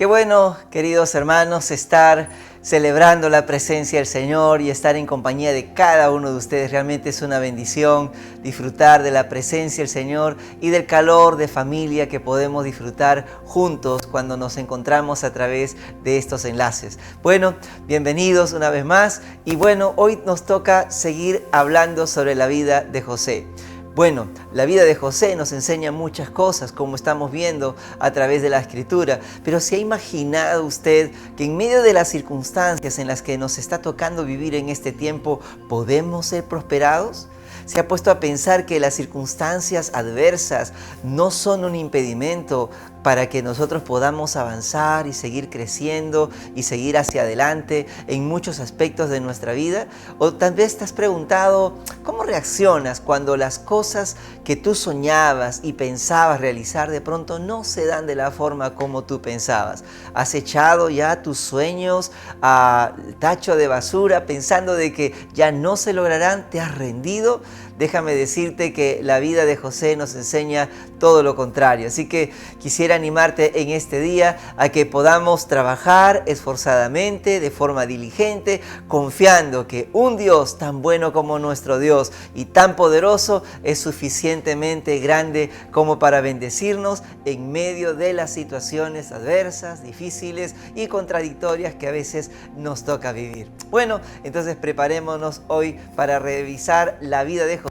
Qué bueno, queridos hermanos, estar celebrando la presencia del Señor y estar en compañía de cada uno de ustedes. Realmente es una bendición disfrutar de la presencia del Señor y del calor de familia que podemos disfrutar juntos cuando nos encontramos a través de estos enlaces. Bueno, bienvenidos una vez más y bueno, hoy nos toca seguir hablando sobre la vida de José. Bueno, la vida de José nos enseña muchas cosas, como estamos viendo a través de la Escritura, pero ¿se ha imaginado usted que en medio de las circunstancias en las que nos está tocando vivir en este tiempo, podemos ser prosperados? ¿Se ha puesto a pensar que las circunstancias adversas no son un impedimento para que nosotros podamos avanzar y seguir creciendo y seguir hacia adelante en muchos aspectos de nuestra vida? O tal vez te has preguntado, ¿cómo reaccionas cuando las cosas que tú soñabas y pensabas realizar de pronto no se dan de la forma como tú pensabas? ¿Has echado ya tus sueños al tacho de basura pensando de que ya no se lograrán? ¿Te has rendido? Déjame decirte que la vida de José nos enseña todo lo contrario. Así que quisiera animarte en este día a que podamos trabajar esforzadamente, de forma diligente, confiando que un Dios tan bueno como nuestro Dios y tan poderoso es suficientemente grande como para bendecirnos en medio de las situaciones adversas, difíciles y contradictorias que a veces nos toca vivir. Bueno, entonces preparémonos hoy para revisar la vida de José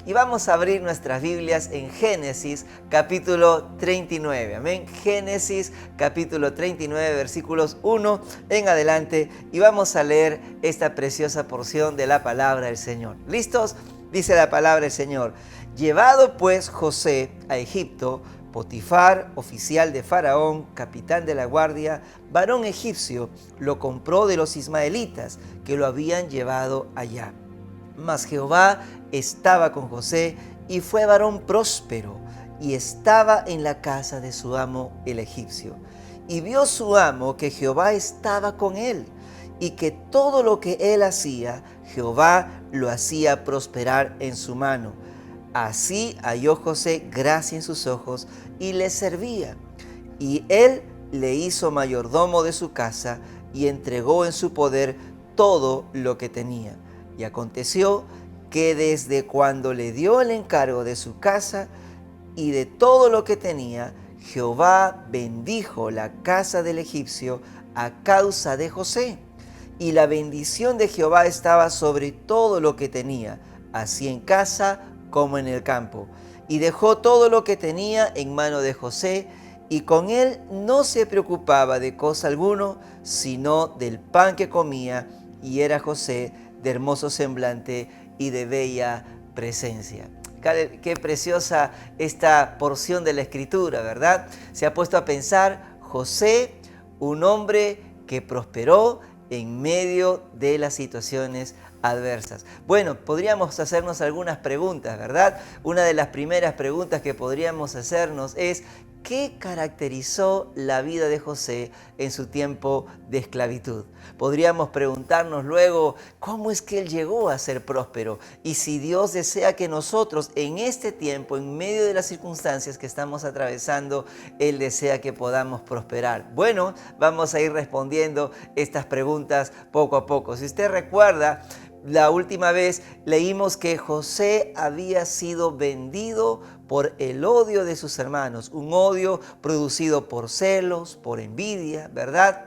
y vamos a abrir nuestras Biblias en Génesis capítulo 39. Amén. Génesis capítulo 39 versículos 1 en adelante y vamos a leer esta preciosa porción de la palabra del Señor. ¿Listos? Dice la palabra del Señor. Llevado pues José a Egipto, Potifar, oficial de Faraón, capitán de la guardia, varón egipcio, lo compró de los ismaelitas que lo habían llevado allá. Mas Jehová estaba con José y fue varón próspero y estaba en la casa de su amo el egipcio. Y vio su amo que Jehová estaba con él y que todo lo que él hacía, Jehová lo hacía prosperar en su mano. Así halló José gracia en sus ojos y le servía. Y él le hizo mayordomo de su casa y entregó en su poder todo lo que tenía. Y aconteció que desde cuando le dio el encargo de su casa y de todo lo que tenía, Jehová bendijo la casa del egipcio a causa de José. Y la bendición de Jehová estaba sobre todo lo que tenía, así en casa como en el campo. Y dejó todo lo que tenía en mano de José, y con él no se preocupaba de cosa alguno, sino del pan que comía, y era José de hermoso semblante y de bella presencia. Qué preciosa esta porción de la Escritura, ¿verdad? Se ha puesto a pensar, José, un hombre que prosperó en medio de las situaciones adversas. Bueno, podríamos hacernos algunas preguntas, ¿verdad? Una de las primeras preguntas que podríamos hacernos es, ¿qué caracterizó la vida de José en su tiempo de esclavitud? Podríamos preguntarnos luego, ¿cómo es que él llegó a ser próspero? Y si Dios desea que nosotros en este tiempo, en medio de las circunstancias que estamos atravesando, Él desea que podamos prosperar. Bueno, vamos a ir respondiendo estas preguntas poco a poco. Si usted recuerda, la última vez leímos que José había sido vendido por el odio de sus hermanos, un odio producido por celos, por envidia, ¿verdad?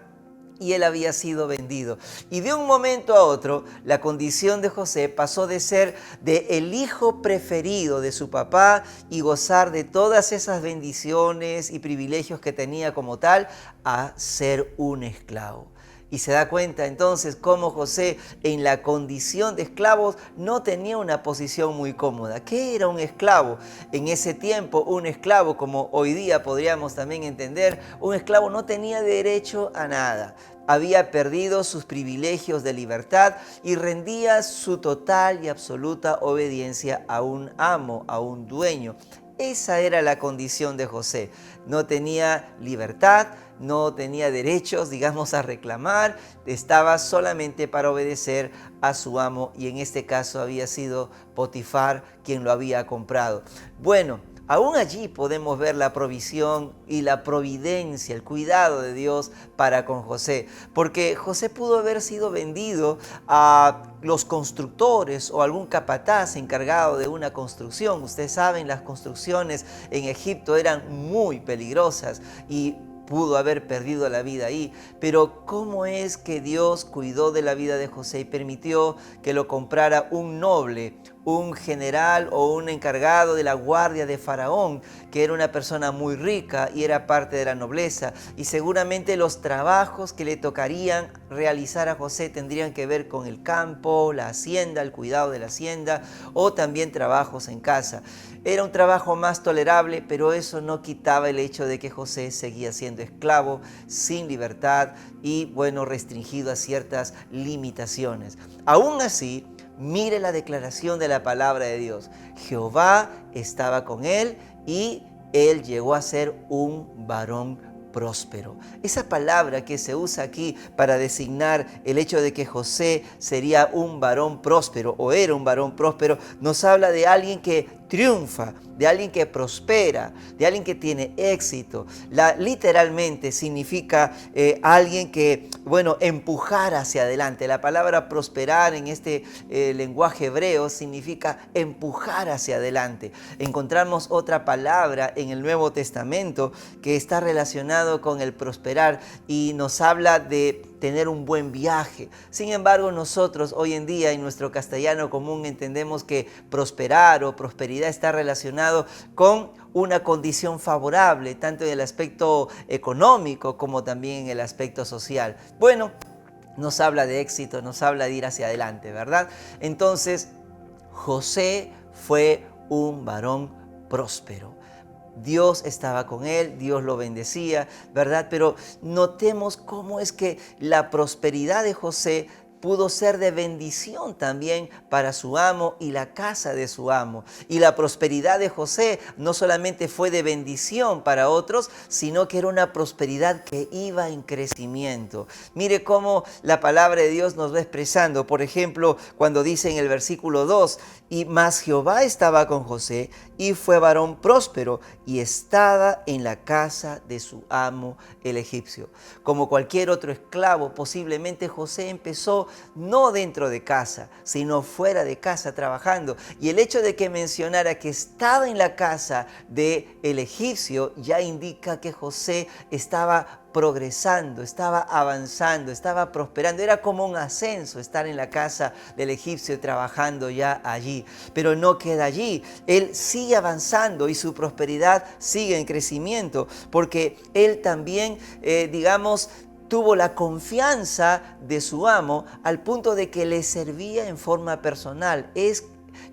Y él había sido vendido. Y de un momento a otro, la condición de José pasó de ser el hijo preferido de su papá y gozar de todas esas bendiciones y privilegios que tenía como tal, a ser un esclavo. Y se da cuenta entonces cómo José en la condición de esclavos no tenía una posición muy cómoda. ¿Qué era un esclavo? En ese tiempo un esclavo, como hoy día podríamos también entender, un esclavo no tenía derecho a nada. Había perdido sus privilegios de libertad y rendía su total y absoluta obediencia a un amo, a un dueño. Esa era la condición de José. No tenía libertad, no tenía derechos, digamos, a reclamar, estaba solamente para obedecer a su amo y en este caso había sido Potifar quien lo había comprado. Bueno, Aún allí podemos ver la provisión y la providencia, el cuidado de Dios para con José, porque José pudo haber sido vendido a los constructores o algún capataz encargado de una construcción. Ustedes saben, las construcciones en Egipto eran muy peligrosas y pudo haber perdido la vida ahí. Pero ¿cómo es que Dios cuidó de la vida de José y permitió que lo comprara un noble, un general o un encargado de la guardia de Faraón, que era una persona muy rica y era parte de la nobleza? Y seguramente los trabajos que le tocarían realizar a José tendrían que ver con el campo, la hacienda, el cuidado de la hacienda, o también trabajos en casa. Era un trabajo más tolerable, pero eso no quitaba el hecho de que José seguía siendo esclavo, sin libertad y, bueno, restringido a ciertas limitaciones. Aún así, mire la declaración de la palabra de Dios. Jehová estaba con él y él llegó a ser un varón próspero. Esa palabra que se usa aquí para designar el hecho de que José sería un varón próspero o era un varón próspero, nos habla de alguien que triunfa, de alguien que prospera, de alguien que tiene éxito. Literalmente significa alguien que, bueno, empujar hacia adelante. La palabra prosperar en este lenguaje hebreo significa empujar hacia adelante. Encontramos otra palabra en el Nuevo Testamento que está relacionado con el prosperar y nos habla de tener un buen viaje. Sin embargo, nosotros hoy en día en nuestro castellano común entendemos que prosperar o prosperidad está relacionado con una condición favorable, tanto en el aspecto económico como también en el aspecto social. Bueno, nos habla de éxito, nos habla de ir hacia adelante, ¿verdad? Entonces, José fue un varón próspero. Dios estaba con él, Dios lo bendecía, ¿verdad? Pero notemos cómo es que la prosperidad de José pudo ser de bendición también para su amo y la casa de su amo. Y la prosperidad de José no solamente fue de bendición para otros, sino que era una prosperidad que iba en crecimiento. Mire cómo la palabra de Dios nos va expresando. Por ejemplo, cuando dice en el versículo 2, y más Jehová estaba con José y fue varón próspero y estaba en la casa de su amo el egipcio. Como cualquier otro esclavo, posiblemente José empezó no dentro de casa, sino fuera de casa trabajando. Y el hecho de que mencionara que estaba en la casa del egipcio ya indica que José estaba progresando, estaba avanzando, estaba prosperando. Era como un ascenso estar en la casa del egipcio trabajando ya allí. Pero no queda allí. Él sigue avanzando y su prosperidad sigue en crecimiento porque él también, tuvo la confianza de su amo al punto de que le servía en forma personal. Es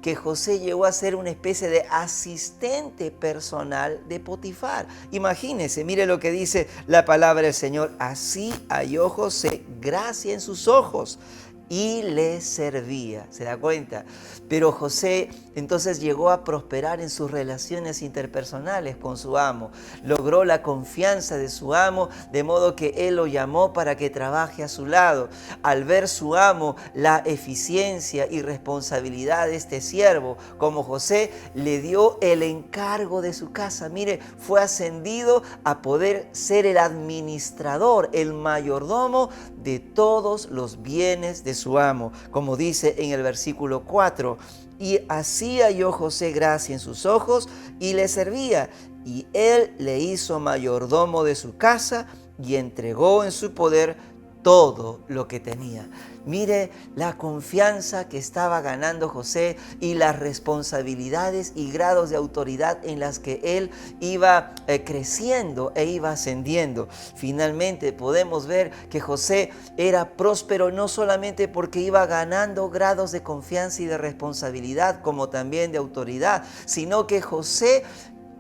que José llegó a ser una especie de asistente personal de Potifar. Imagínense, mire lo que dice la palabra del Señor. Así halló José gracia en sus ojos y le servía. ¿Se da cuenta? Pero José entonces llegó a prosperar en sus relaciones interpersonales con su amo. Logró la confianza de su amo, de modo que él lo llamó para que trabaje a su lado. Al ver su amo la eficiencia y responsabilidad de este siervo, como José le dio el encargo de su casa. Mire, fue ascendido a poder ser el administrador, el mayordomo de todos los bienes de su amo, como dice en el versículo 4. Y así halló José gracia en sus ojos y le servía. Y él le hizo mayordomo de su casa y entregó en su poder todo lo que tenía. Mire la confianza que estaba ganando José y las responsabilidades y grados de autoridad en las que él iba creciendo e iba ascendiendo. Finalmente podemos ver que José era próspero no solamente porque iba ganando grados de confianza y de responsabilidad, como también de autoridad, sino que José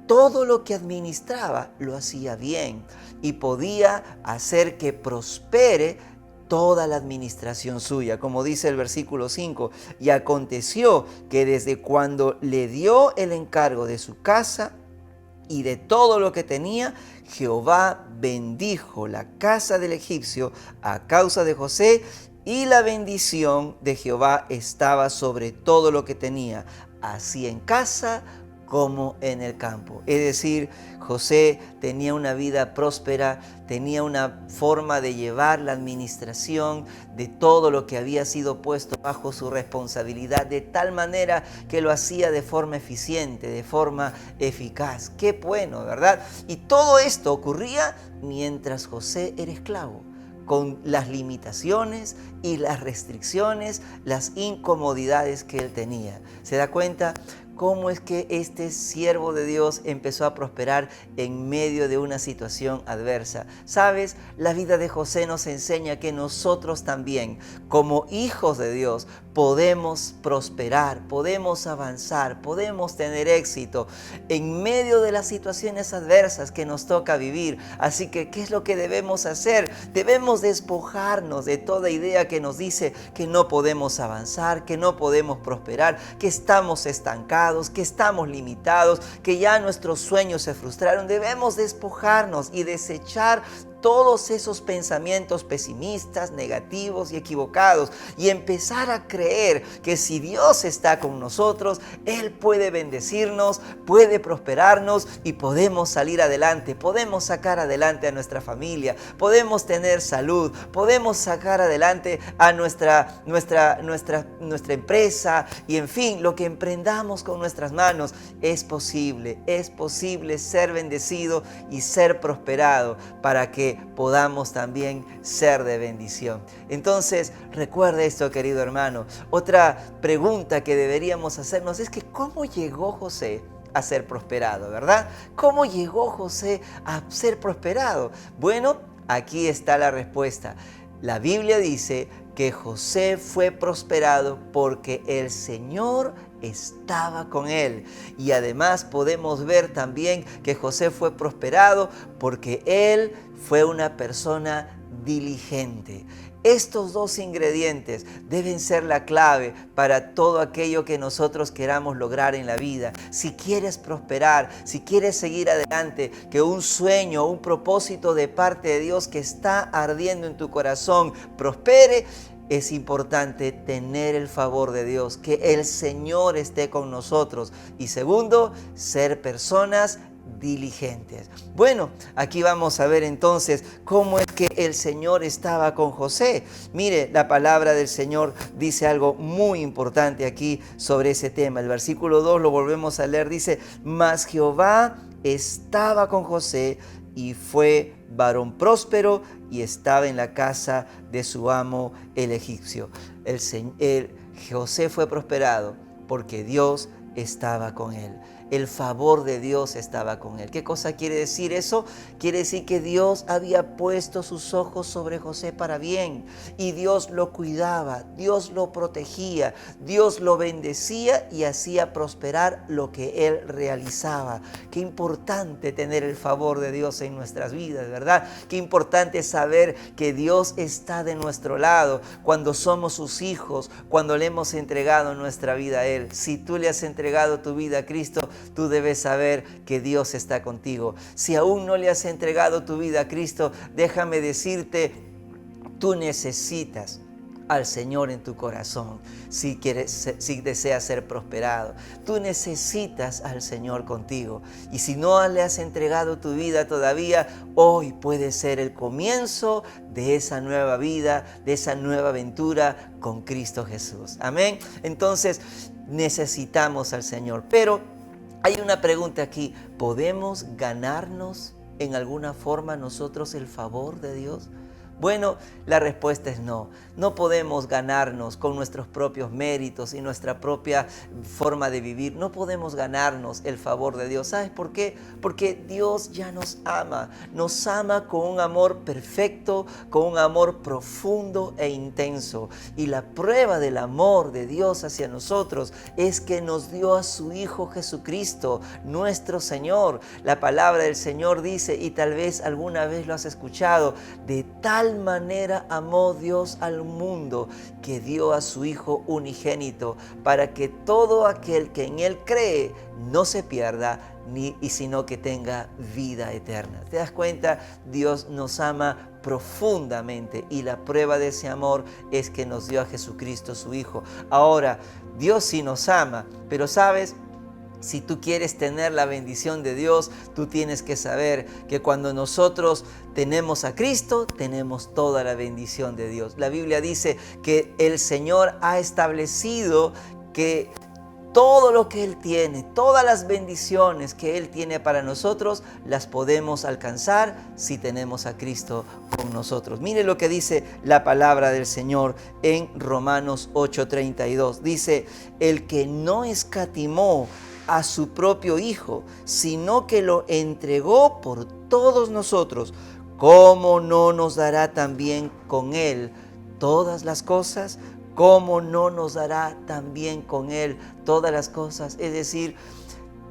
todo lo que administraba lo hacía bien y podía hacer que prospere toda la administración suya, como dice el versículo 5. Y aconteció que desde cuando le dio el encargo de su casa y de todo lo que tenía, Jehová bendijo la casa del egipcio a causa de José, y la bendición de Jehová estaba sobre todo lo que tenía, así en casa como en el campo. Es decir, José tenía una vida próspera, tenía una forma de llevar la administración de todo lo que había sido puesto bajo su responsabilidad, de tal manera que lo hacía de forma eficiente, de forma eficaz. Qué bueno, ¿verdad? Y todo esto ocurría mientras José era esclavo, con las limitaciones y las restricciones, las incomodidades que él tenía. ¿Se da cuenta cómo es que este siervo de Dios empezó a prosperar en medio de una situación adversa? ¿Sabes? La vida de José nos enseña que nosotros también, como hijos de Dios, podemos prosperar, podemos avanzar, podemos tener éxito en medio de las situaciones adversas que nos toca vivir. Así que, ¿qué es lo que debemos hacer? Debemos despojarnos de toda idea que nos dice que no podemos avanzar, que no podemos prosperar, que estamos estancados, que estamos limitados, que ya nuestros sueños se frustraron. Debemos despojarnos y desechar todos esos pensamientos pesimistas, negativos y equivocados, y empezar a creer que si Dios está con nosotros, Él puede bendecirnos, puede prosperarnos y podemos salir adelante, podemos sacar adelante a nuestra familia, podemos tener salud, podemos sacar adelante a nuestra empresa, y en fin, lo que emprendamos con nuestras manos es posible ser bendecido y ser prosperado para que podamos también ser de bendición. Entonces, recuerda esto, querido hermano. Otra pregunta que deberíamos hacernos es que ¿cómo llegó José a ser prosperado, verdad? ¿Cómo llegó José a ser prosperado? Bueno, aquí está la respuesta. La Biblia dice que José fue prosperado porque el Señor estaba con él. Y además podemos ver también que José fue prosperado porque él fue una persona diligente. Estos dos ingredientes deben ser la clave para todo aquello que nosotros queramos lograr en la vida. Si quieres prosperar, si quieres seguir adelante, que un sueño, un propósito de parte de Dios que está ardiendo en tu corazón prospere, es importante tener el favor de Dios, que el Señor esté con nosotros. Y segundo, ser personas diligentes. Bueno, aquí vamos a ver entonces cómo es que el Señor estaba con José. Mire, la palabra del Señor dice algo muy importante aquí sobre ese tema. El versículo 2 lo volvemos a leer, dice: mas Jehová estaba con José y fue varón próspero y estaba en la casa de su amo el egipcio. José fue prosperado porque Dios estaba con él. El favor de Dios estaba con él. ¿Qué cosa quiere decir eso? Quiere decir que Dios había puesto sus ojos sobre José para bien, y Dios lo cuidaba, Dios lo protegía, Dios lo bendecía y hacía prosperar lo que él realizaba. Qué importante tener el favor de Dios en nuestras vidas, ¿verdad? Qué importante saber que Dios está de nuestro lado cuando somos sus hijos, cuando le hemos entregado nuestra vida a Él. Si tú le has entregado tu vida a Cristo, tú debes saber que Dios está contigo. Si aún no le has entregado tu vida a Cristo, déjame decirte, tú necesitas al Señor en tu corazón si deseas ser prosperado. Tú necesitas al Señor contigo. Y si no le has entregado tu vida todavía, hoy puede ser el comienzo de esa nueva vida, de esa nueva aventura con Cristo Jesús. Amén. Entonces necesitamos al Señor. Pero hay una pregunta aquí: ¿podemos ganarnos en alguna forma nosotros el favor de Dios? Bueno, la respuesta es no. No podemos ganarnos con nuestros propios méritos y nuestra propia forma de vivir. No podemos ganarnos el favor de Dios. ¿Sabes por qué? Porque Dios ya nos ama con un amor perfecto, con un amor profundo e intenso. Y la prueba del amor de Dios hacia nosotros es que nos dio a su Hijo Jesucristo, nuestro Señor. La palabra del Señor dice, y tal vez alguna vez lo has escuchado: de tal manera amó Dios al mundo que dio a su Hijo unigénito, para que todo aquel que en Él cree no se pierda, sino que tenga vida eterna. ¿Te das cuenta? Dios nos ama profundamente, y la prueba de ese amor es que nos dio a Jesucristo su Hijo. Ahora, Dios sí nos ama, pero ¿sabes? Si tú quieres tener la bendición de Dios, tú tienes que saber que cuando nosotros tenemos a Cristo, tenemos toda la bendición de Dios. La Biblia dice que el Señor ha establecido que todo lo que Él tiene, todas las bendiciones que Él tiene para nosotros, las podemos alcanzar si tenemos a Cristo con nosotros. Mire lo que dice la palabra del Señor en Romanos 8:32. Dice, el que no escatimó a su propio Hijo, sino que lo entregó por todos nosotros, ¿cómo no nos dará también con Él todas las cosas? ¿Cómo no nos dará también con Él todas las cosas? Es decir,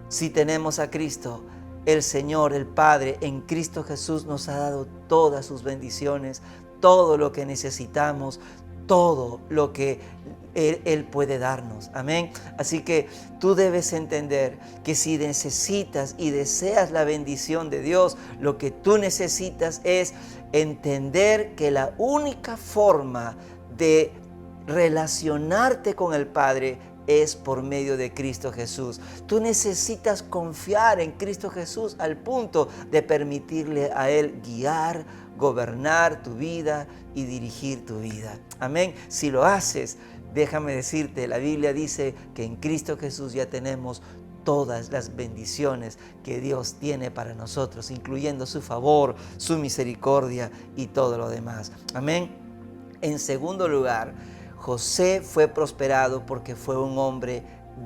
si tenemos a Cristo, el Señor, el Padre, en Cristo Jesús nos ha dado todas sus bendiciones, todo lo que necesitamos, todo lo que Él puede darnos. Amén. Así que tú debes entender que si necesitas y deseas la bendición de Dios, lo que tú necesitas es entender que la única forma de relacionarte con el Padre es por medio de Cristo Jesús. Tú necesitas confiar en Cristo Jesús al punto de permitirle a Él guiar, gobernar tu vida y dirigir tu vida. Amén. Si lo haces, déjame decirte, la Biblia dice que en Cristo Jesús ya tenemos todas las bendiciones que Dios tiene para nosotros, incluyendo su favor, su misericordia y todo lo demás. Amén. En segundo lugar, José fue prosperado porque fue un hombre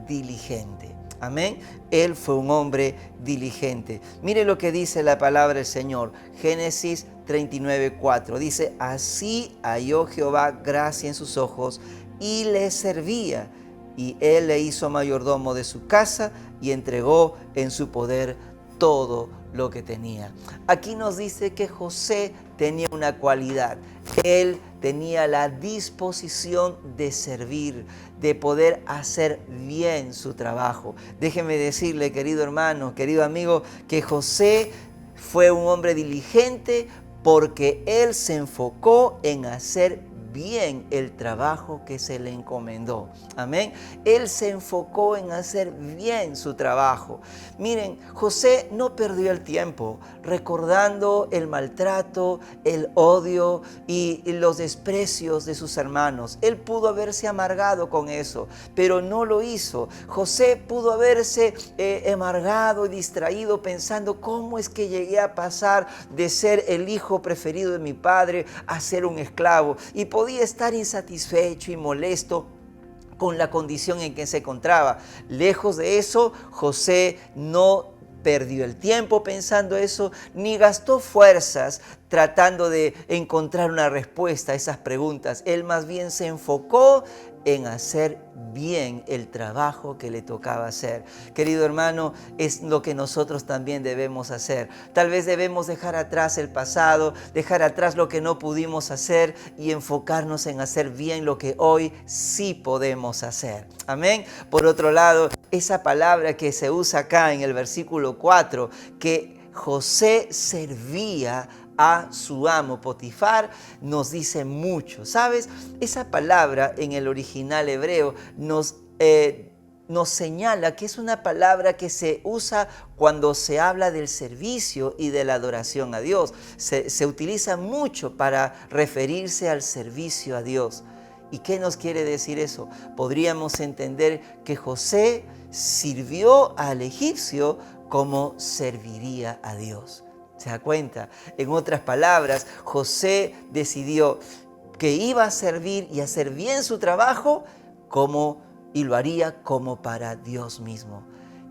diligente. Amén. Él fue un hombre diligente. Mire lo que dice la palabra del Señor. Génesis 39:4. Dice, así halló Jehová gracia en sus ojos y le servía. Y él le hizo mayordomo de su casa y entregó en su poder todo lo que tenía. Aquí nos dice que José tenía una cualidad. Él tenía la disposición de servir, de poder hacer bien su trabajo. Déjeme decirle, querido hermano, querido amigo, que José fue un hombre diligente porque él se enfocó en hacer bien el trabajo que se le encomendó. Amén. Él se enfocó en hacer bien su trabajo. Miren, José no perdió el tiempo recordando el maltrato, el odio y los desprecios de sus hermanos. Él pudo haberse amargado con eso, pero no lo hizo. José pudo haberse amargado y distraído pensando, ¿cómo es que llegué a pasar de ser el hijo preferido de mi padre a ser un esclavo? Y podía estar insatisfecho y molesto con la condición en que se encontraba. Lejos de eso, José no perdió el tiempo pensando eso, ni gastó fuerzas tratando de encontrar una respuesta a esas preguntas. Él más bien se enfocó en hacer bien el trabajo que le tocaba hacer. Querido hermano, es lo que nosotros también debemos hacer. Tal vez debemos dejar atrás el pasado, dejar atrás lo que no pudimos hacer y enfocarnos en hacer bien lo que hoy sí podemos hacer. Amén. Por otro lado, esa palabra que se usa acá en el versículo 4, que José servía a su amo Potifar, nos dice mucho. ¿Sabes? Esa palabra en el original hebreo nos señala que es una palabra que se usa cuando se habla del servicio y de la adoración a Dios. Se utiliza mucho para referirse al servicio a Dios. ¿Y qué nos quiere decir eso? Podríamos entender que José sirvió al egipcio como serviría a Dios. ¿Se da cuenta? En otras palabras, José decidió que iba a servir y hacer bien su trabajo y lo haría como para Dios mismo.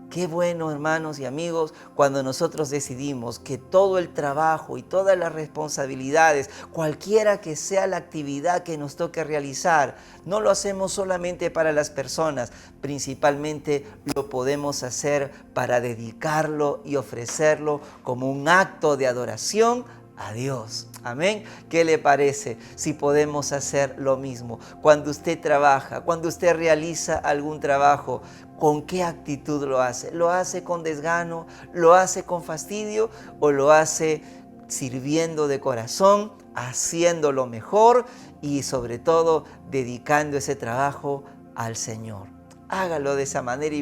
Qué bueno, hermanos y amigos, cuando nosotros decidimos que todo el trabajo y todas las responsabilidades, cualquiera que sea la actividad que nos toque realizar, no lo hacemos solamente para las personas, principalmente lo podemos hacer para dedicarlo y ofrecerlo como un acto de adoración a Dios. Amén. ¿Qué le parece si podemos hacer lo mismo? Cuando usted trabaja, cuando usted realiza algún trabajo, ¿con qué actitud lo hace? ¿Lo hace con desgano? ¿Lo hace con fastidio? ¿O lo hace sirviendo de corazón, haciendo lo mejor y sobre todo dedicando ese trabajo al Señor? Hágalo de esa manera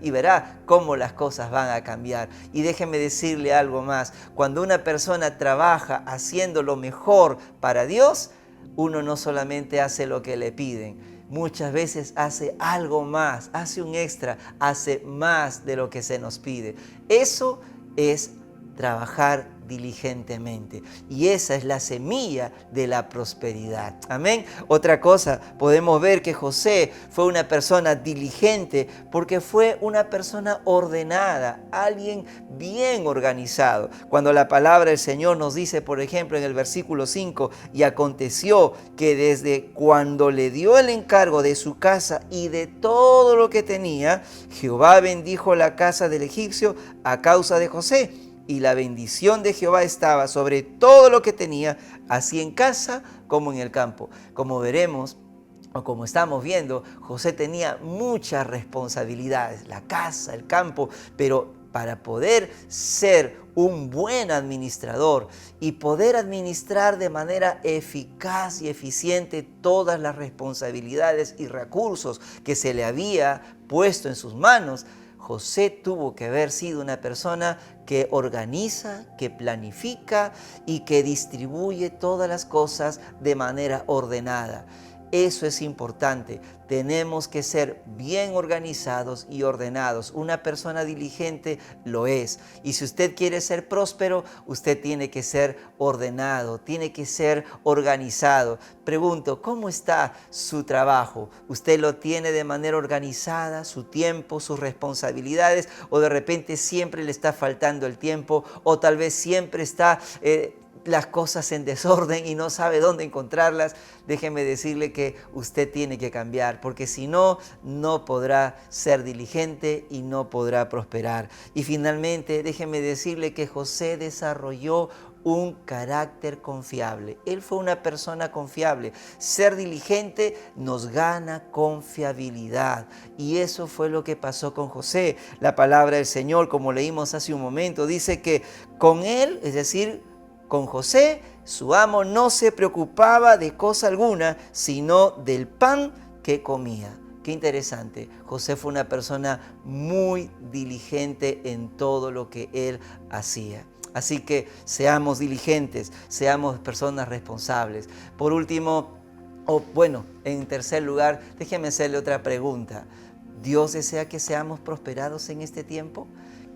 y verá cómo las cosas van a cambiar. Y déjeme decirle algo más. Cuando una persona trabaja haciendo lo mejor para Dios, uno no solamente hace lo que le piden, muchas veces hace algo más, hace un extra, hace más de lo que se nos pide. Eso es trabajar diligentemente. Y esa es la semilla de la prosperidad. Amén. Otra cosa, podemos ver que José fue una persona diligente porque fue una persona ordenada, alguien bien organizado. Cuando la palabra del Señor nos dice, por ejemplo, en el versículo 5, y aconteció que desde cuando le dio el encargo de su casa y de todo lo que tenía, Jehová bendijo la casa del egipcio a causa de José. Y la bendición de Jehová estaba sobre todo lo que tenía, así en casa como en el campo. Como veremos, o como estamos viendo, José tenía muchas responsabilidades, la casa, el campo, pero para poder ser un buen administrador y poder administrar de manera eficaz y eficiente todas las responsabilidades y recursos que se le había puesto en sus manos, José tuvo que haber sido una persona que organiza, que planifica y que distribuye todas las cosas de manera ordenada. Eso es importante. Tenemos que ser bien organizados y ordenados. Una persona diligente lo es. Y si usted quiere ser próspero, usted tiene que ser ordenado, tiene que ser organizado. Pregunto, ¿cómo está su trabajo? ¿Usted lo tiene de manera organizada, su tiempo, sus responsabilidades? ¿O de repente siempre le está faltando el tiempo? ¿O tal vez siempre está las cosas en desorden y no sabe dónde encontrarlas? Déjeme decirle que usted tiene que cambiar, porque si no, no podrá ser diligente y no podrá prosperar. Y finalmente, déjeme decirle que José desarrolló un carácter confiable. Él fue una persona confiable. Ser diligente nos gana confiabilidad. Y eso fue lo que pasó con José. La palabra del Señor, como leímos hace un momento, dice que con él, es decir, con José, su amo no se preocupaba de cosa alguna, sino del pan que comía. Qué interesante. José fue una persona muy diligente en todo lo que él hacía. Así que seamos diligentes, seamos personas responsables. Por último, en tercer lugar, déjeme hacerle otra pregunta. ¿Dios desea que seamos prosperados en este tiempo?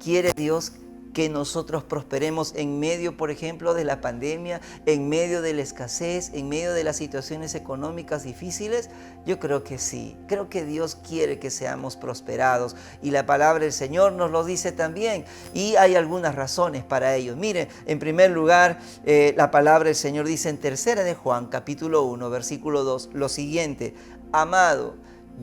¿Quiere Dios que nosotros prosperemos en medio, por ejemplo, de la pandemia, en medio de la escasez, en medio de las situaciones económicas difíciles? Yo creo que sí. Creo que Dios quiere que seamos prosperados y la palabra del Señor nos lo dice también. Y hay algunas razones para ello. Miren, en primer lugar, la palabra del Señor dice en 3 de Juan, capítulo 1, versículo 2, lo siguiente: amado,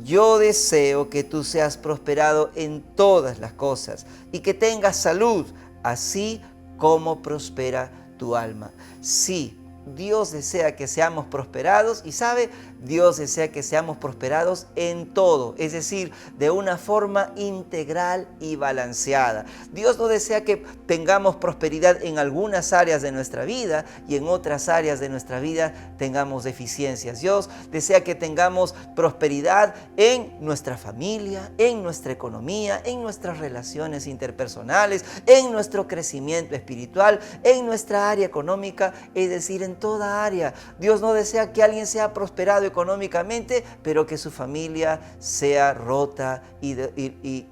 yo deseo que tú seas prosperado en todas las cosas y que tengas salud, así como prospera tu alma. Sí, Dios desea que seamos prosperados y sabe, Dios desea que seamos prosperados en todo, es decir, de una forma integral y balanceada. Dios no desea que tengamos prosperidad en algunas áreas de nuestra vida y en otras áreas de nuestra vida tengamos deficiencias. Dios desea que tengamos prosperidad en nuestra familia, en nuestra economía, en nuestras relaciones interpersonales, en nuestro crecimiento espiritual, en nuestra área económica, es decir, en toda área. Dios no desea que alguien sea prosperado económicamente, pero que su familia sea rota y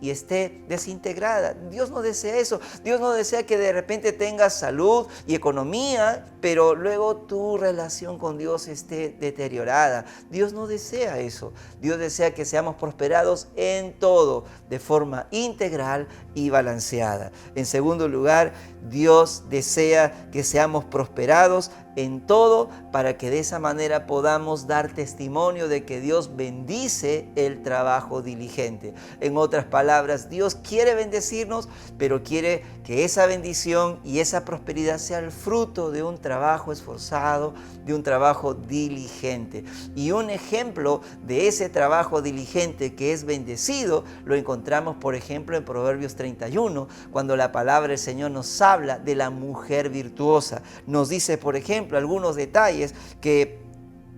esté desintegrada. Dios no desea eso. Dios no desea que de repente tengas salud y economía, pero luego tu relación con Dios esté deteriorada. Dios no desea eso. Dios desea que seamos prosperados en todo, de forma integral y balanceada. En segundo lugar, Dios desea que seamos prosperados en todo para que de esa manera podamos dar testimonio de que Dios bendice el trabajo diligente. En otras palabras, Dios quiere bendecirnos, pero quiere que esa bendición y esa prosperidad sea el fruto de un trabajo esforzado, de un trabajo diligente. Y un ejemplo de ese trabajo diligente que es bendecido lo encontramos, por ejemplo, en Proverbios 31, cuando la palabra del Señor nos habla de la mujer virtuosa. Nos dice, por ejemplo, algunos detalles que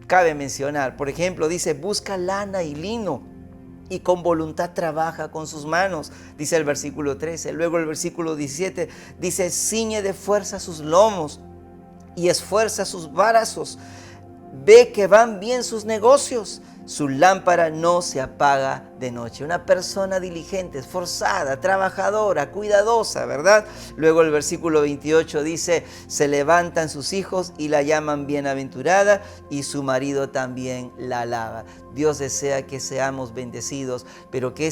cabe mencionar. Por ejemplo, dice: busca lana y lino y con voluntad trabaja con sus manos, dice el versículo 13. Luego el versículo 17 dice, ciñe de fuerza sus lomos y esfuerza sus brazos. Ve que van bien sus negocios, su lámpara no se apaga de noche. Una persona diligente, esforzada, trabajadora, cuidadosa, ¿verdad? Luego el versículo 28 dice, se levantan sus hijos y la llaman bienaventurada y su marido también la alaba. Dios desea que seamos bendecidos, pero que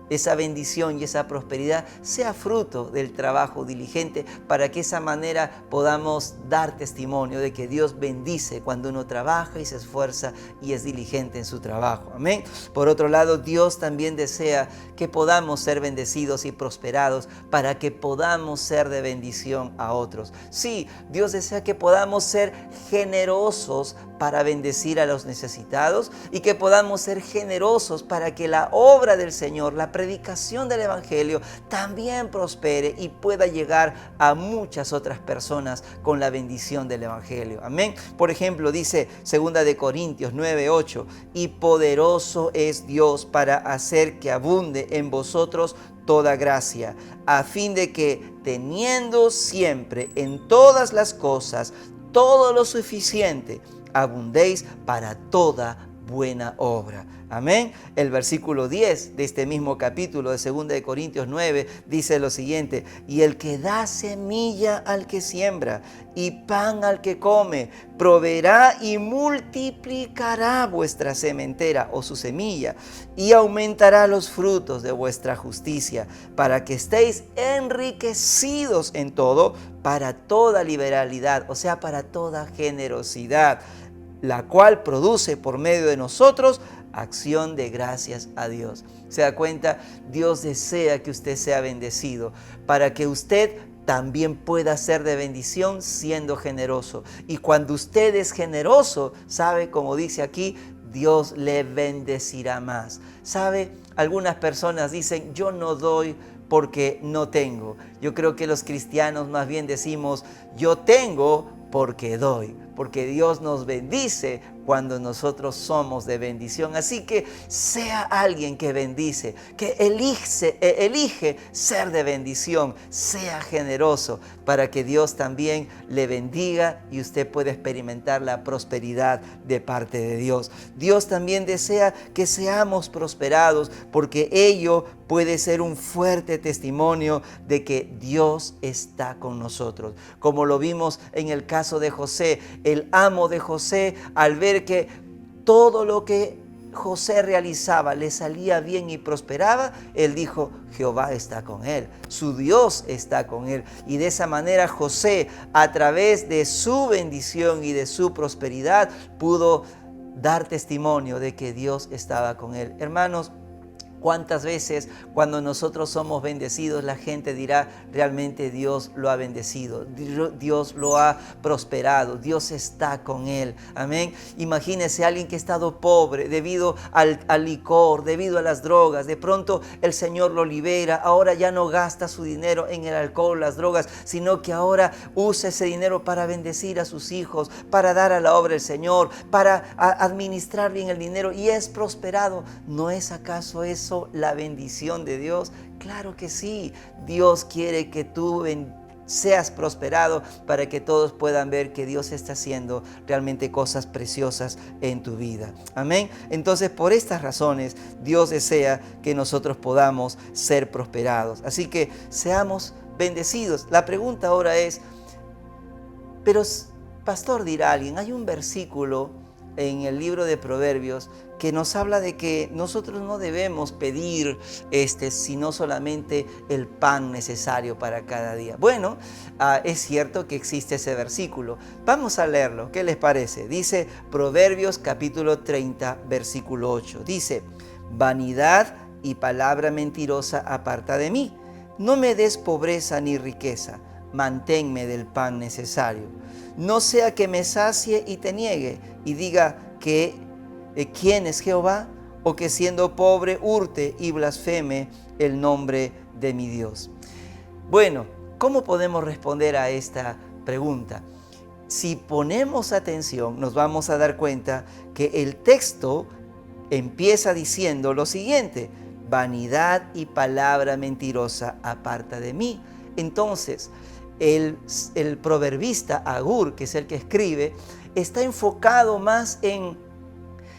esa bendición y esa prosperidad sea fruto del trabajo diligente, para que de esa manera podamos dar testimonio de que Dios bendice cuando uno trabaja y se esfuerza y es diligente en su trabajo. Amén. Por otro lado, Dios también desea que podamos ser bendecidos y prosperados para que podamos ser de bendición a otros. Sí, Dios desea que podamos ser generosos para bendecir a los necesitados y que podamos ser generosos para que la obra del Señor, la predicación del Evangelio también prospere y pueda llegar a muchas otras personas con la bendición del Evangelio. Amén. Por ejemplo, dice 2 Corintios 9:8, y poderoso es Dios para hacer que abunde en vosotros toda gracia, a fin de que, teniendo siempre en todas las cosas todo lo suficiente, abundéis para toda buena obra. Amén. El versículo 10 de este mismo capítulo de 2 Corintios 9 dice lo siguiente, y el que da semilla al que siembra y pan al que come, proveerá y multiplicará vuestra sementera o su semilla y aumentará los frutos de vuestra justicia, para que estéis enriquecidos en todo, para toda liberalidad, o sea, para toda generosidad, la cual produce por medio de nosotros acción de gracias a Dios. ¿Se da cuenta? Dios desea que usted sea bendecido para que usted también pueda ser de bendición siendo generoso. Y cuando usted es generoso, sabe, como dice aquí, Dios le bendecirá más. ¿Sabe? Algunas personas dicen, yo no doy porque no tengo. Yo creo que los cristianos más bien decimos, yo tengo porque doy, porque Dios nos bendice cuando nosotros somos de bendición. Así que sea alguien que bendice, que elige ser de bendición, sea generoso para que Dios también le bendiga y usted pueda experimentar la prosperidad de parte de Dios. Dios también desea que seamos prosperados, porque ello puede ser un fuerte testimonio de que Dios está con nosotros. Como lo vimos en el caso de José, el amo de José, al ver que todo lo que José realizaba le salía bien y prosperaba, él dijo, Jehová está con él, su Dios está con él. Y de esa manera José, a través de su bendición y de su prosperidad, pudo dar testimonio de que Dios estaba con él. Hermanos, ¿cuántas veces cuando nosotros somos bendecidos la gente dirá, realmente Dios lo ha bendecido, Dios lo ha prosperado, Dios está con él? Amén. Imagínese a alguien que ha estado pobre debido al licor, debido a las drogas. De pronto el Señor lo libera, ahora ya no gasta su dinero en el alcohol, las drogas, sino que ahora usa ese dinero para bendecir a sus hijos, para dar a la obra del Señor, para administrar bien el dinero y es prosperado. ¿No es acaso eso la bendición de Dios? Claro que sí. Dios quiere que tú seas prosperado para que todos puedan ver que Dios está haciendo realmente cosas preciosas en tu vida. Amén. Entonces, por estas razones, Dios desea que nosotros podamos ser prosperados. Así que seamos bendecidos. La pregunta ahora es, pero pastor, dirá alguien, hay un versículo en el libro de Proverbios que nos habla de que nosotros no debemos pedir sino solamente el pan necesario para cada día. Bueno, es cierto que existe ese versículo. Vamos a leerlo. ¿Qué les parece? Dice Proverbios capítulo 30, versículo 8. Dice, vanidad y palabra mentirosa aparta de mí. No me des pobreza ni riqueza, manténme del pan necesario. No sea que me sacie y te niegue y diga que ¿quién es Jehová? O que siendo pobre hurte y blasfeme el nombre de mi Dios. Bueno, ¿cómo podemos responder a esta pregunta? Si ponemos atención, nos vamos a dar cuenta que el texto empieza diciendo lo siguiente: vanidad y palabra mentirosa aparta de mí. Entonces, el proverbista Agur, que es el que escribe, está enfocado más en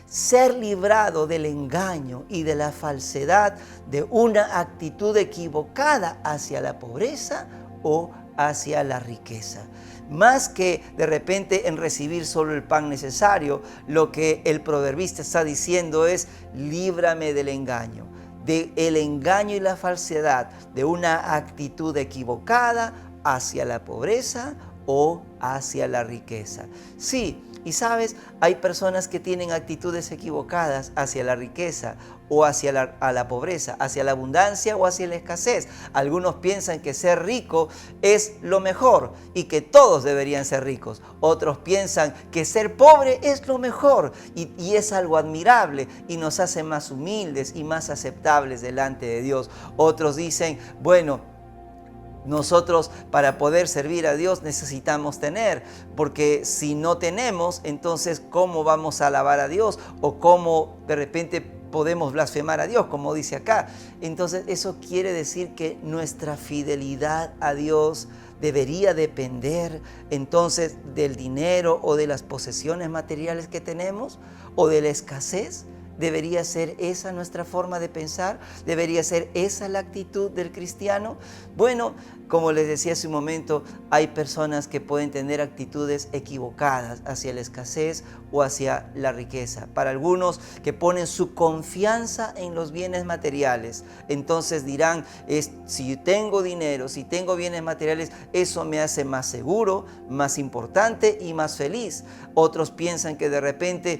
ser librado del engaño y de la falsedad de una actitud equivocada hacia la pobreza o hacia la riqueza. Más que de repente en recibir solo el pan necesario, lo que el proverbista está diciendo es: líbrame del engaño y la falsedad de una actitud equivocada hacia la pobreza o hacia la riqueza. Sí, y sabes, hay personas que tienen actitudes equivocadas hacia la riqueza o hacia la pobreza, hacia la abundancia o hacia la escasez. Algunos piensan que ser rico es lo mejor y que todos deberían ser ricos. Otros piensan que ser pobre es lo mejor y es algo admirable y nos hace más humildes y más aceptables delante de Dios. Otros dicen, bueno, nosotros para poder servir a Dios necesitamos tener, porque si no tenemos, entonces ¿cómo vamos a alabar a Dios? O ¿cómo de repente podemos blasfemar a Dios, como dice acá? Entonces eso quiere decir que nuestra fidelidad a Dios debería depender entonces del dinero o de las posesiones materiales que tenemos o de la escasez. ¿Debería ser esa nuestra forma de pensar? ¿Debería ser esa la actitud del cristiano? Bueno, como les decía hace un momento, hay personas que pueden tener actitudes equivocadas hacia la escasez o hacia la riqueza. Para algunos que ponen su confianza en los bienes materiales, entonces dirán, si tengo dinero, si tengo bienes materiales, eso me hace más seguro, más importante y más feliz. Otros piensan que de repente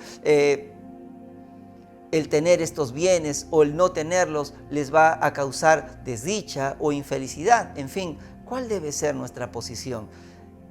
el tener estos bienes o el no tenerlos les va a causar desdicha o infelicidad. En fin, ¿cuál debe ser nuestra posición?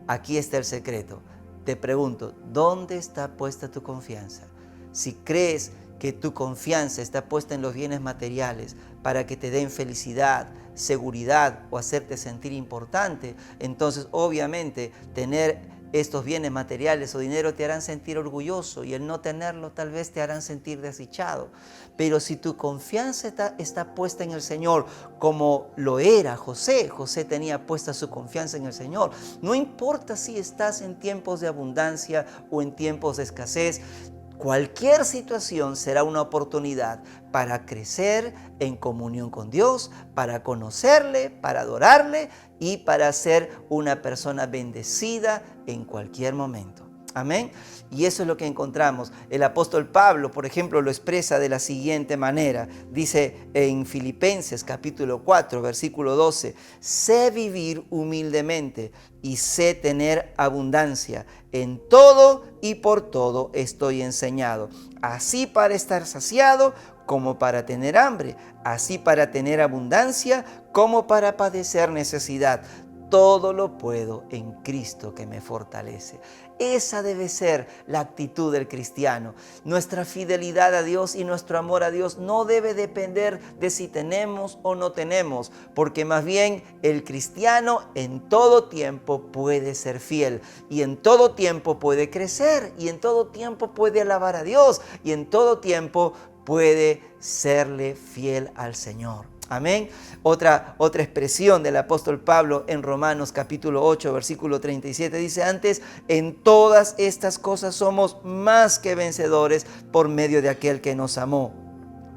Aquí está el secreto. Te pregunto, ¿dónde está puesta tu confianza? Si crees que tu confianza está puesta en los bienes materiales para que te den felicidad, seguridad o hacerte sentir importante, entonces obviamente tener estos bienes materiales o dinero te harán sentir orgulloso y el no tenerlo tal vez te harán sentir desdichado. Pero si tu confianza está puesta en el Señor, como lo era José, José tenía puesta su confianza en el Señor. No importa si estás en tiempos de abundancia o en tiempos de escasez, cualquier situación será una oportunidad para crecer en comunión con Dios, para conocerle, para adorarle y para ser una persona bendecida en cualquier momento. Amén. Y eso es lo que encontramos. El apóstol Pablo, por ejemplo, lo expresa de la siguiente manera. Dice en Filipenses capítulo 4, versículo 12, sé vivir humildemente y sé tener abundancia. En todo y por todo estoy enseñado, así para estar saciado como para tener hambre, así para tener abundancia como para padecer necesidad. Todo lo puedo en Cristo que me fortalece. Esa debe ser la actitud del cristiano. Nuestra fidelidad a Dios y nuestro amor a Dios no debe depender de si tenemos o no tenemos, porque más bien el cristiano en todo tiempo puede ser fiel y en todo tiempo puede crecer y en todo tiempo puede alabar a Dios y en todo tiempo puede serle fiel al Señor. Amén. Otra expresión del apóstol Pablo en Romanos capítulo 8, versículo 37 dice: antes, en todas estas cosas somos más que vencedores por medio de aquel que nos amó.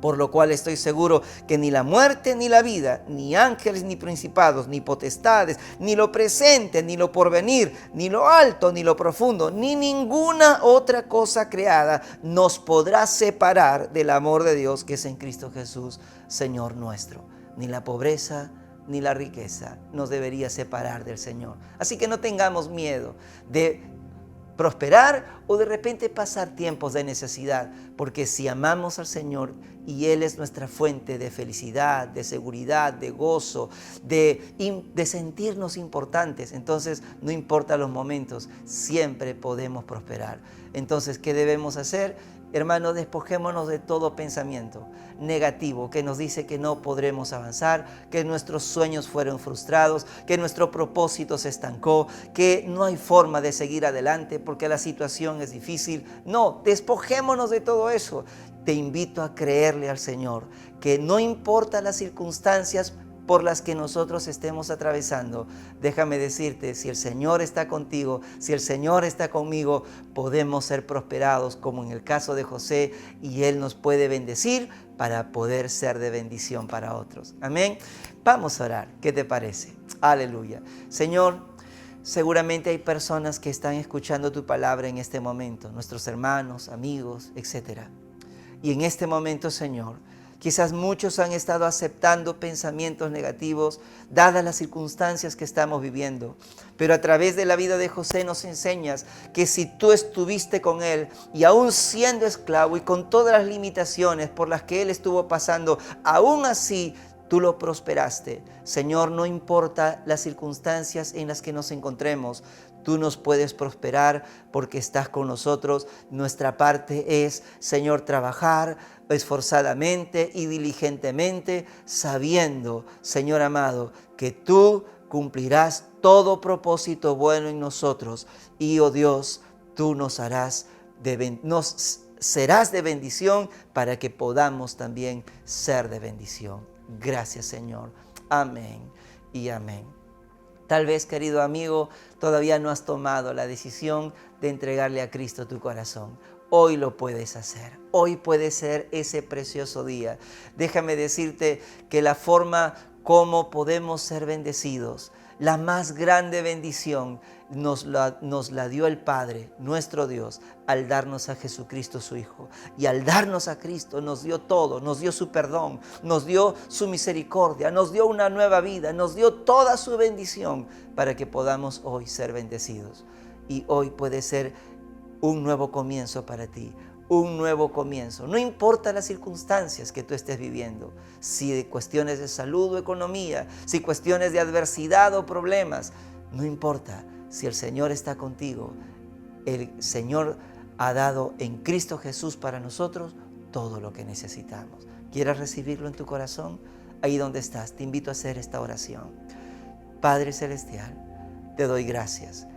Por lo cual estoy seguro que ni la muerte ni la vida, ni ángeles ni principados, ni potestades, ni lo presente, ni lo porvenir, ni lo alto, ni lo profundo, ni ninguna otra cosa creada nos podrá separar del amor de Dios que es en Cristo Jesús, Señor nuestro. Ni la pobreza ni la riqueza nos debería separar del Señor. Así que no tengamos miedo de prosperar o de repente pasar tiempos de necesidad, porque si amamos al Señor y Él es nuestra fuente de felicidad, de seguridad, de gozo, de sentirnos importantes, entonces no importa los momentos, siempre podemos prosperar. Entonces, ¿qué debemos hacer? Hermanos, despojémonos de todo pensamiento negativo que nos dice que no podremos avanzar, que nuestros sueños fueron frustrados, que nuestro propósito se estancó, que no hay forma de seguir adelante porque la situación es difícil. No, despojémonos de todo eso. te invito a creerle al Señor, que no importa las circunstancias por las que nosotros estemos atravesando, déjame decirte, si el Señor está contigo, si el Señor está conmigo, podemos ser prosperados como en el caso de José, y Él nos puede bendecir para poder ser de bendición para otros. Amén. Vamos a orar. ¿Qué te parece? Aleluya. Señor, seguramente hay personas que están escuchando tu palabra en este momento, nuestros hermanos, amigos, etc. Y en este momento, Señor, quizás muchos han estado aceptando pensamientos negativos, dadas las circunstancias que estamos viviendo. Pero a través de la vida de José nos enseñas que si tú estuviste con él, y aún siendo esclavo y con todas las limitaciones por las que él estuvo pasando, aún así tú lo prosperaste. Señor, no importa las circunstancias en las que nos encontremos, tú nos puedes prosperar porque estás con nosotros. Nuestra parte es, Señor, trabajar esforzadamente y diligentemente, sabiendo, Señor amado, que tú cumplirás todo propósito bueno en nosotros. Y, oh Dios, tú nos serás de bendición para que podamos también ser de bendición. Gracias, Señor. Amén y amén. Tal vez, querido amigo, todavía no has tomado la decisión de entregarle a Cristo tu corazón. Hoy lo puedes hacer. Hoy puede ser ese precioso día. Déjame decirte que la forma como podemos ser bendecidos, la más grande bendición, nos la dio el Padre, nuestro Dios, al darnos a Jesucristo su Hijo. Y al darnos a Cristo nos dio todo, nos dio su perdón, nos dio su misericordia, nos dio una nueva vida, nos dio toda su bendición para que podamos hoy ser bendecidos. Y hoy puede ser un nuevo comienzo para ti, un nuevo comienzo. No importa las circunstancias que tú estés viviendo, si de cuestiones de salud o economía, si cuestiones de adversidad o problemas, no importa. Si el Señor está contigo, el Señor ha dado en Cristo Jesús para nosotros todo lo que necesitamos. ¿Quieres recibirlo en tu corazón? Ahí donde estás, te invito a hacer esta oración. Padre Celestial, te doy gracias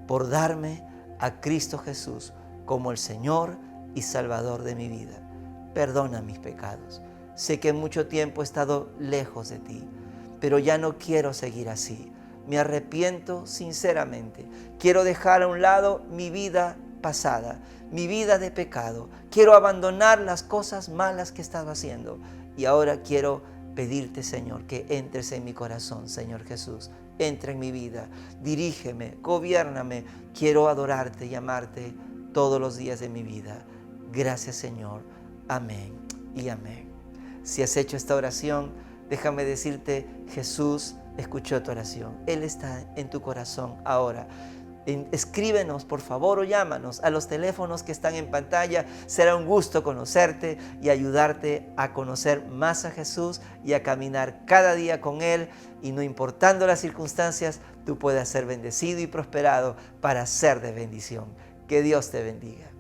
por darme a Cristo Jesús como el Señor y Salvador de mi vida. Perdona mis pecados. Sé que mucho tiempo he estado lejos de ti, pero ya no quiero seguir así. Me arrepiento sinceramente. Quiero dejar a un lado mi vida pasada, mi vida de pecado. Quiero abandonar las cosas malas que he estado haciendo. Y ahora quiero pedirte, Señor, que entres en mi corazón, Señor Jesús. Entra en mi vida, dirígeme, gobiérname. Quiero adorarte y amarte todos los días de mi vida. Gracias, Señor. Amén y amén. Si has hecho esta oración, déjame decirte, Jesús escuchó tu oración. Él está en tu corazón ahora. Escríbenos, por favor, o llámanos a los teléfonos que están en pantalla. Será un gusto conocerte y ayudarte a conocer más a Jesús y a caminar cada día con Él. Y no importando las circunstancias, tú puedas ser bendecido y prosperado para ser de bendición. Que Dios te bendiga.